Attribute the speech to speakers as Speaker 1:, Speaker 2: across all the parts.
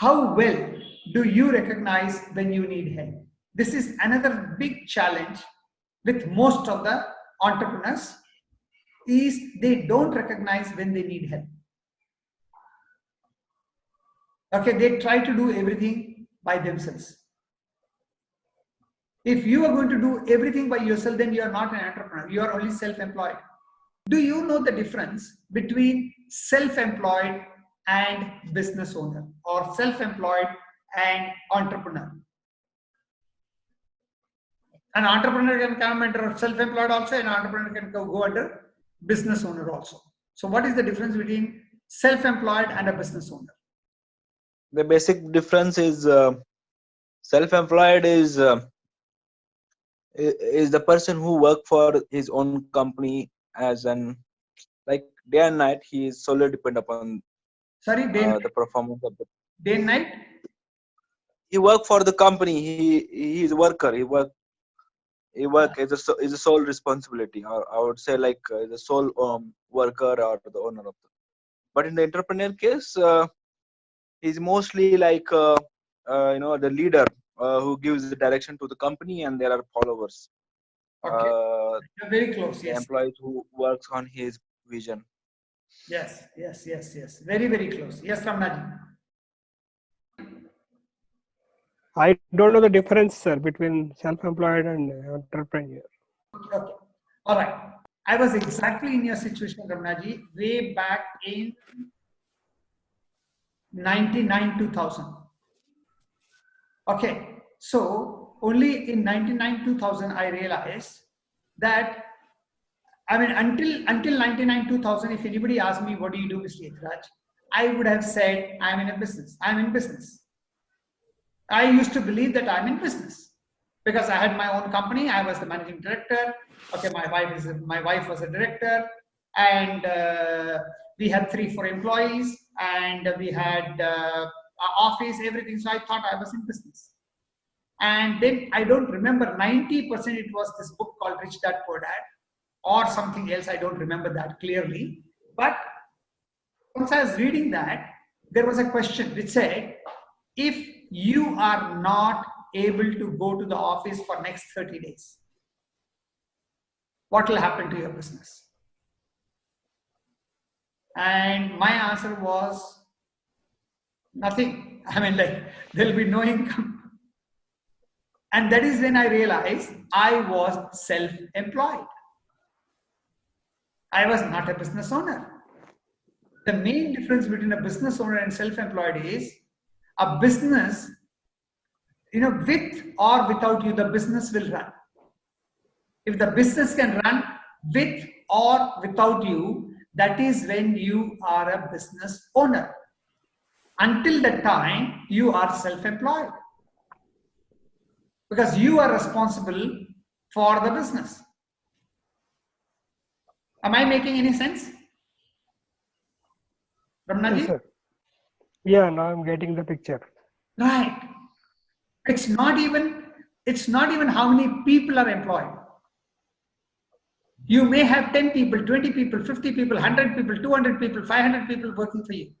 Speaker 1: how well do you recognize when you need help? This is another big challenge with most of the entrepreneurs, is they don't recognize when they need help. Okay, they try to do everything by themselves. If you are going to do everything by yourself, then you are not an entrepreneur. You are only self-employed. Do you know the difference between self-employed and business owner, or self-employed and entrepreneur? An entrepreneur can come under self-employed also, an entrepreneur can go under business owner also. So what is the difference between self-employed and a business owner?
Speaker 2: The basic difference is self-employed is the person who work for his own company, as an like day and night. He is solely depend upon the performance of the
Speaker 1: day and night.
Speaker 2: He work for the company. He is a worker. He work is a sole responsibility, or I would say like the sole worker or the owner of the. But in the entrepreneur case, he's mostly like the leader who gives the direction to the company, and there are followers.
Speaker 1: Okay, you're very close.
Speaker 2: The
Speaker 1: Yes.
Speaker 2: employees who works on his vision.
Speaker 1: Yes. Very, very close. Yes, Ramnaji.
Speaker 3: I don't know the difference, sir, between self-employed and entrepreneur.
Speaker 1: Okay. All right. I was exactly in your situation, Ramnaji, way back in 99-2000. Okay. So only in 99-2000 I realized that, I mean, until 99-2000, if anybody asked me, what do you do, Mr. Yathiraj, I would have said, I'm in a business. I'm in business. I used to believe that I'm in business because I had my own company. I was the managing director. Okay, my wife was a director, and we had 3-4 employees, and we had our office, everything. So I thought I was in business. And then I don't remember, 90% it was this book called Rich Dad Poor Dad, or something else. I don't remember that clearly. But once I was reading that, there was a question which said, if you are not able to go to the office for next 30 days, what will happen to your business? And my answer was nothing. I mean, like, there'll be no income. And that is when I realized I was self-employed. I was not a business owner. The main difference between a business owner and self-employed is, a business, with or without you, the business will run. If the business can run with or without you, that is when you are a business owner. Until the time you are self-employed, because you are responsible for the business. Am I making any sense, Ramnaji?
Speaker 3: Yes, sir. Yeah, now I'm getting the picture.
Speaker 1: Right. It's not even how many people are employed. You may have 10 people, 20 people, 50 people, 100 people, 200 people, 500 people working for you.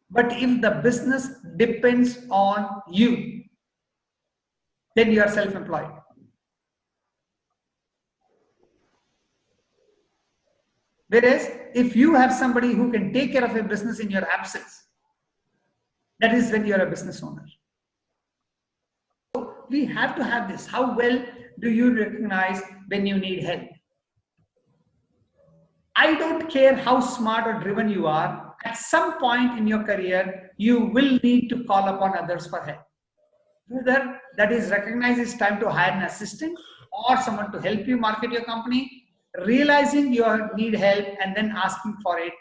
Speaker 1: But if the business depends on you, then you are self-employed. Whereas if you have somebody who can take care of a business in your absence, that is when you are a business owner. So we have to have this. How well do you recognize when you need help? I don't care how smart or driven you are, at some point in your career, you will need to call upon others for help. Whether that is recognize it's time to hire an assistant or someone to help you market your company, realizing you need help and then asking for it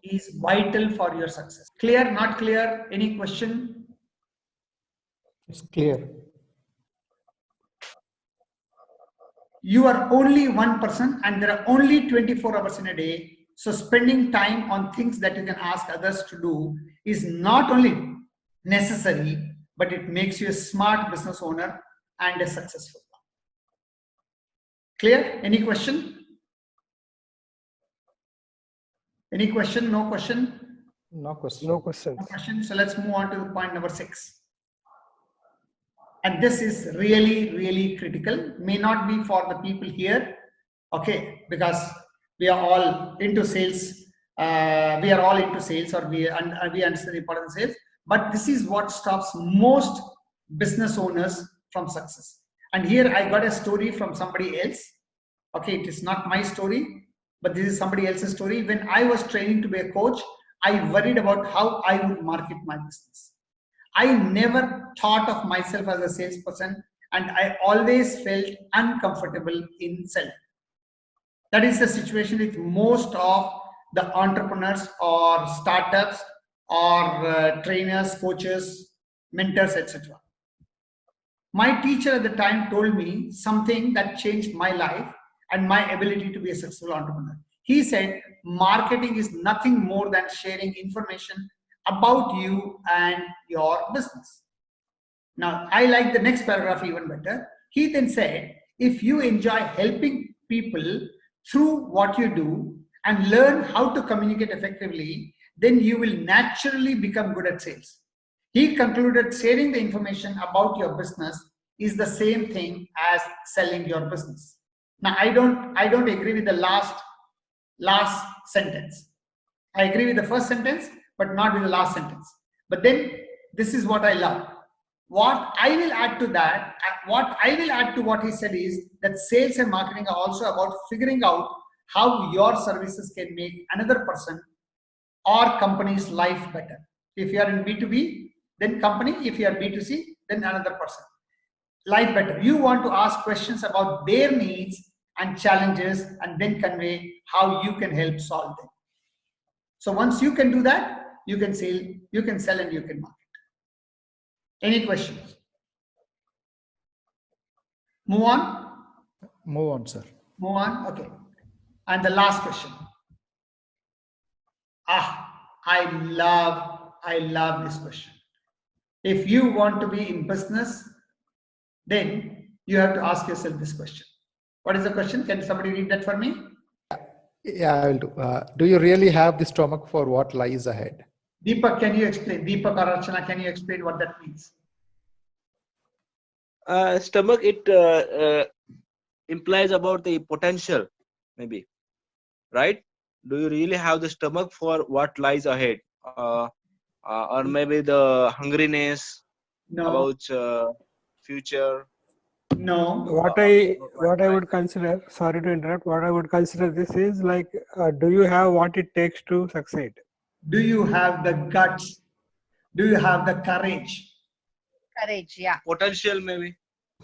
Speaker 1: is vital for your success. Clear, not clear? Any question?
Speaker 4: It's clear.
Speaker 1: You are only one person and there are only 24 hours in a day. So spending time on things that you can ask others to do is not only necessary, but it makes you a smart business owner and a successful one. Clear? Any question? Any question? No question?
Speaker 4: No question.
Speaker 3: No questions.
Speaker 1: No question. So let's move on to the point number 6. And this is really, really critical. May not be for the people here, okay, because we are all into sales. We are all into sales, or we understand the importance of sales. But this is what stops most business owners from success. And here I got a story from somebody else. Okay, it is not my story, but this is somebody else's story. When I was training to be a coach, I worried about how I would market my business. I never thought of myself as a salesperson, and I always felt uncomfortable in selling. That is the situation with most of the entrepreneurs or startups or trainers, coaches, mentors, etc. My teacher at the time told me something that changed my life and my ability to be a successful entrepreneur. He said, marketing is nothing more than sharing information about you and your business. Now, I like the next paragraph even better. He then said, if you enjoy helping people through what you do and learn how to communicate effectively, then you will naturally become good at sales. He concluded sharing the information about your business is the same thing as selling your business. Now, I don't agree with the last sentence. I agree with the first sentence, but not with the last sentence. But then this is what I love. What I will add to what he said is that sales and marketing are also about figuring out how your services can make another person or company's life better. If you are in B2B, then company. If you are B2C, then another person. Life better. You want to ask questions about their needs and challenges and then convey how you can help solve them. So once you can do that, you can sell, and you can market. Any questions? Move on?
Speaker 4: Move on, sir.
Speaker 1: Move on? Okay. And the last question. I love this question. If you want to be in business, then you have to ask yourself this question. What is the question? Can somebody read that for me?
Speaker 4: Yeah, I will do. Do you really have the stomach for what lies ahead?
Speaker 1: Deepak, can you explain? Deepak or Archana, can you explain what that means?
Speaker 2: Stomach, it implies about the potential, maybe, right? Do you really have the stomach for what lies ahead? Or maybe the hungriness
Speaker 1: No.
Speaker 2: about future.
Speaker 1: No.
Speaker 3: What I would consider, sorry to interrupt, what I would consider this is like, do you have what it takes to succeed?
Speaker 1: Do you have the guts? Do you have the courage?
Speaker 5: Courage, yeah.
Speaker 2: Potential, maybe.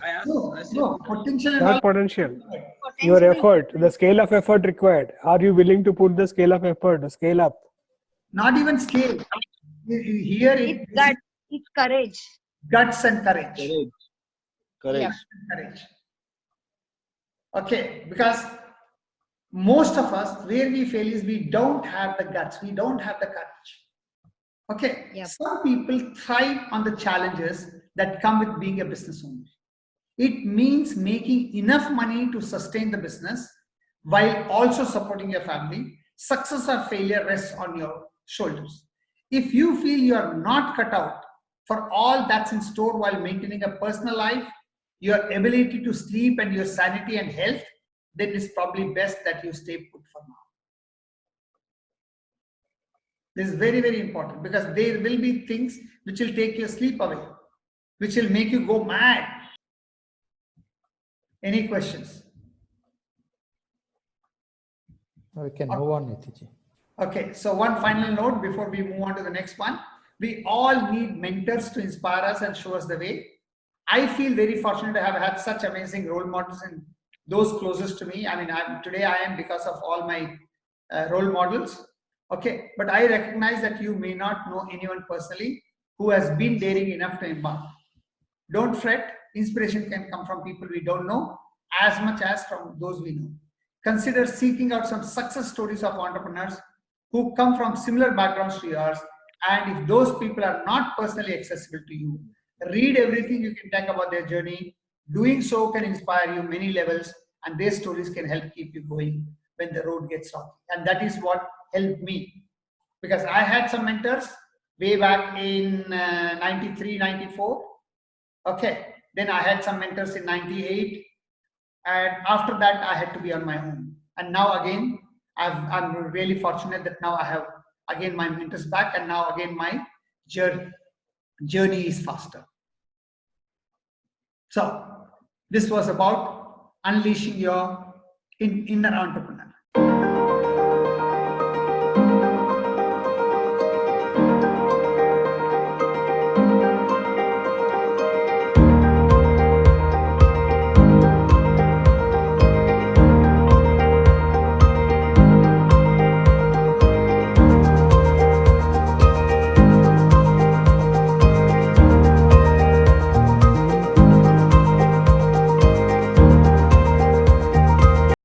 Speaker 2: I said
Speaker 1: No. Potential and
Speaker 3: Not
Speaker 1: all.
Speaker 3: potential.
Speaker 5: Potential
Speaker 3: Your
Speaker 5: is
Speaker 3: effort, the scale of effort required. Are you willing to put the scale of effort, the scale up?
Speaker 1: Not even scale. Here
Speaker 5: it's guts, it's courage.
Speaker 1: guts and courage.
Speaker 2: courage.
Speaker 5: Yeah.
Speaker 1: Courage. Okay, because most of us, where we fail is we don't have the guts, we don't have the courage. Okay,
Speaker 5: Yep.
Speaker 1: Some people thrive on the challenges that come with being a business owner. It means making enough money to sustain the business while also supporting your family. Success or failure rests on your shoulders. If you feel you are not cut out for all that's in store while maintaining a personal life, your ability to sleep and your sanity and health, then it's probably best that you stay put for now. This is very, very important because there will be things which will take your sleep away, which will make you go mad. Any questions?
Speaker 4: We can move on, Yathiraj.
Speaker 1: Okay, so one final note before we move on to the next one. We all need mentors to inspire us and show us the way. I feel very fortunate to have had such amazing role models and those closest to me. I mean, today I am because of all my role models. Okay, but I recognize that you may not know anyone personally who has been daring enough to embark. Don't fret. Inspiration can come from people we don't know as much as from those we know. Consider seeking out some success stories of entrepreneurs who come from similar backgrounds to yours. And if those people are not personally accessible to you, read everything you can talk about their journey. Doing so can inspire you many levels, and their stories can help keep you going when the road gets rocky. And that is what helped me. because I had some mentors way back in 93, 94. Okay. Then I had some mentors in 98. And after that, I had to be on my own. And now again, I'm really fortunate that now I have again my mentors back, and now again my journey is faster. So this was about unleashing your inner entrepreneur.